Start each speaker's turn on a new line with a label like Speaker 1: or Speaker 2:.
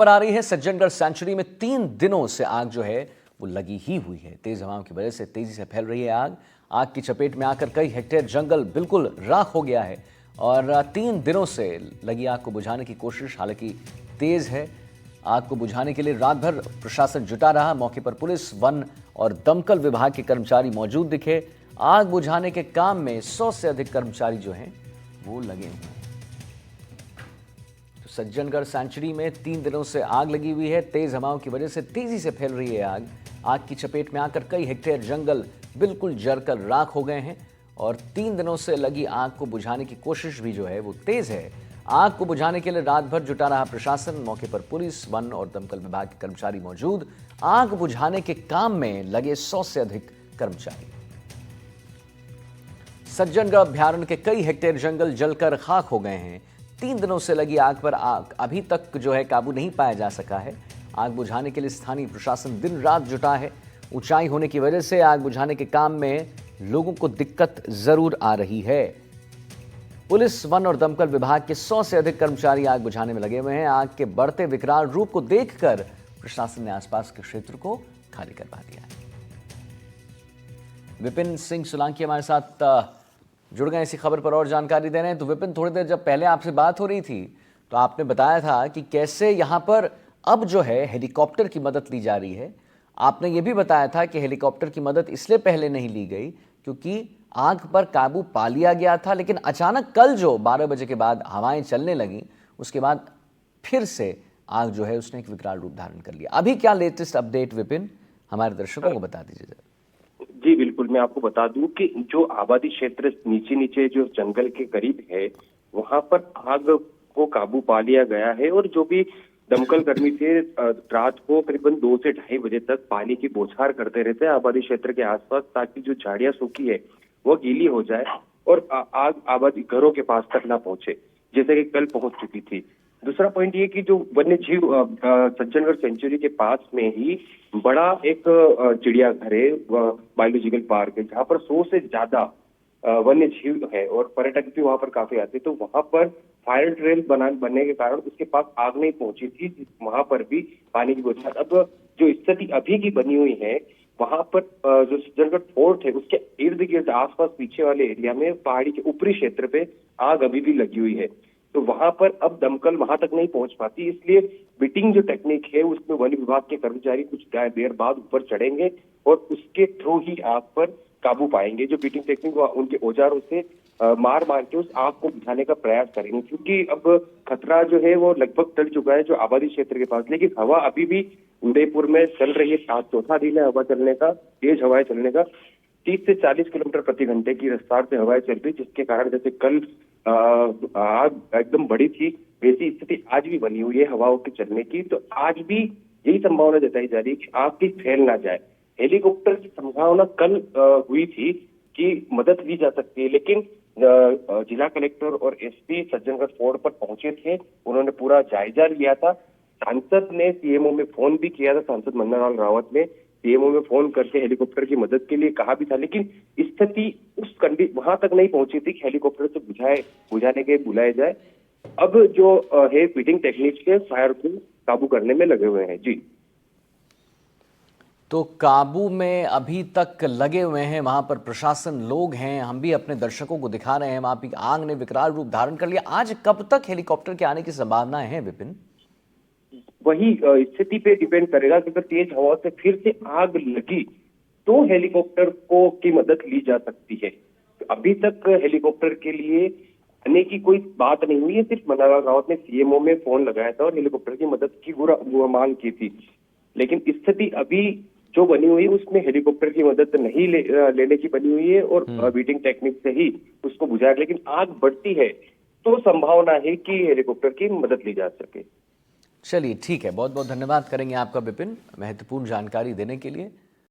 Speaker 1: पर आ रही है। सज्जनगढ़ सेंचुरी में 3 दिनों से आग जो है वो लगी ही हुई है। तेज हवाओं की वजह से तेजी से फैल रही है आग। आग की चपेट में आकर कई हेक्टेयर जंगल बिल्कुल राख हो गया है और 3 दिनों से लगी आग को बुझाने की कोशिश हालांकि तेज है। आग को बुझाने के लिए रात भर प्रशासन जुटा रहा। मौके पर पुलिस, वन और दमकल विभाग के कर्मचारी मौजूद दिखे। आग बुझाने के काम में 100 से अधिक कर्मचारी जो हैं वो लगे हुए हैं। सज्जनगढ़ सेंचुरी में 3 दिनों से आग लगी हुई है। तेज हवाओं की वजह से तेजी से फैल रही है आग। आग की चपेट में आकर कई हेक्टेयर जंगल बिल्कुल जलकर राख हो गए हैं और 3 दिनों से लगी आग को बुझाने की कोशिश भी जो है वो तेज है। आग को बुझाने के लिए रात भर जुटा रहा प्रशासन। मौके पर पुलिस, वन और दमकल विभाग के कर्मचारी मौजूद। आग बुझाने के काम में लगे 100 से अधिक कर्मचारी। सज्जनगढ़ अभ्यारण्य के कई हेक्टेयर जंगल जलकर खाक हो गए हैं। 3 दिनों से लगी आग पर अभी तक जो है काबू नहीं पाया जा सका है। आग बुझाने के लिए स्थानीय प्रशासन दिन रात जुटा है। ऊंचाई होने की वजह से आग बुझाने के काम में लोगों को दिक्कत जरूर आ रही है। पुलिस, वन और दमकल विभाग के 100 से अधिक कर्मचारी आग बुझाने में लगे हुए हैं। आग के बढ़ते विकराल रूप को देखकर प्रशासन ने आसपास के क्षेत्र को खाली करवा दिया है। विपिन सिंह सोलंकी हमारे साथ जुड़ गए इसी खबर पर और जानकारी दे रहे हैं। तो विपिन, थोड़ी देर जब पहले आपसे बात हो रही थी तो आपने बताया था कि कैसे यहाँ पर अब जो है हेलीकॉप्टर की मदद ली जा रही है। आपने ये भी बताया था कि हेलीकॉप्टर की मदद इसलिए पहले नहीं ली गई क्योंकि आग पर काबू पा लिया गया था, लेकिन अचानक कल जो 12 बजे के बाद हवाएं चलने लगी उसके बाद फिर से आग जो है उसने एक विकराल रूप धारण कर लिया। अभी क्या लेटेस्ट अपडेट विपिन हमारे दर्शकों को बता दीजिए जरा।
Speaker 2: जी बिल्कुल, मैं आपको बता दूं कि जो आबादी क्षेत्र नीचे नीचे जो जंगल के करीब है वहां पर आग को काबू पा लिया गया है और जो भी दमकल कर्मी थे रात को करीबन 2 से 2:30 बजे तक पानी की बौछार करते रहते हैं आबादी क्षेत्र के आसपास ताकि जो झाड़ियां सूखी है वो गीली हो जाए और आग आबादी घरों के पास तक ना पहुंचे, जैसे कि कल पहुंच चुकी थी। दूसरा पॉइंट ये कि जो वन्य जीव सज्जनगढ़ सेंचुरी के पास में ही बड़ा एक चिड़ियाघर है, बायोलॉजिकल पार्क है, जहाँ पर 100 से ज्यादा वन्य जीव है और पर्यटक भी वहां पर काफी आते हैं। तो वहां पर फायर ट्रेल बनने के कारण उसके पास आग नहीं पहुंची थी, वहां पर भी पानी की बौछार। अब जो स्थिति अभी की बनी हुई है वहां पर जो सज्जनगढ़ फोर्ट है उसके इर्द गिर्द आसपास पीछे वाले एरिया में पहाड़ी के ऊपरी क्षेत्र पे आग अभी भी लगी हुई है। तो वहां पर अब दमकल वहां तक नहीं पहुंच पाती, इसलिए बिटिंग जो टेक्निक है उसमें वन विभाग के कर्मचारी कुछ देर बाद ऊपर चढ़ेंगे और उसके थ्रू ही आग पर काबू पाएंगे। जो बिटिंग टेक्निक उनके औजारों से मार मार के उस आग को बुझाने का प्रयास करेंगे, क्योंकि अब खतरा जो है वो लगभग टल चुका है जो आबादी क्षेत्र के पास। लेकिन हवा अभी भी उदयपुर में चल रही है। 4था दिन है हवा चलने का, तेज हवाएं चलने का। 30 से 40 किलोमीटर प्रति घंटे की रफ्तार से हवाएं चल रही, जिसके कारण जैसे कल आग एकदम बड़ी थी वैसी स्थिति आज भी बनी हुई है हवाओं के चलने की। तो आज भी यही संभावना जताई जा रही है कि आग की फैल ना जाए। हेलीकॉप्टर की संभावना कल हुई थी कि मदद ली जा सकती है, लेकिन जिला कलेक्टर और एसपी सज्जनगढ़ फोर्ट पर पहुंचे थे, उन्होंने पूरा जायजा लिया था। सांसद ने सीएमओ में फोन भी किया था, सांसद मनन लाल रावत ने सीएमओ में फोन करके हेलीकॉप्टर की मदद के लिए कहा भी था, लेकिन स्थिति उस वहां तक नहीं पहुंची थी कि हेलीकॉप्टर से बुझाने के बुलाए जाए। अब जो है बिटिंग टेक्निक से फायर को काबू करने में लगे हुए हैं। जी,
Speaker 1: तो काबू में अभी तक लगे हुए हैं, वहां पर प्रशासन, लोग हैं। हम भी अपने दर्शकों को दिखा रहे हैं वहां पर आग ने विकराल रूप धारण कर लिया। आज कब तक हेलीकॉप्टर के आने की संभावनाएं हैं विपिन?
Speaker 2: वही स्थिति पे डिपेंड करेगा कि अगर तेज हवा से फिर से आग लगी तो हेलीकॉप्टर को की मदद ली जा सकती है। अभी तक हेलीकॉप्टर के लिए आने की कोई बात नहीं हुई है, सिर्फ मनन लाल रावत ने सीएमओ में फोन लगाया था और हेलीकॉप्टर की मदद की मांग की थी। लेकिन स्थिति अभी जो बनी हुई है उसमें हेलीकॉप्टर की मदद नहीं लेने की बनी हुई है और बीटिंग टेक्निक से ही उसको बुझाया। लेकिन आग बढ़ती है तो संभावना है कि हेलीकॉप्टर की मदद ली जा सके।
Speaker 1: चलिए ठीक है, बहुत बहुत धन्यवाद करेंगे आपका विपिन, महत्वपूर्ण जानकारी देने के लिए।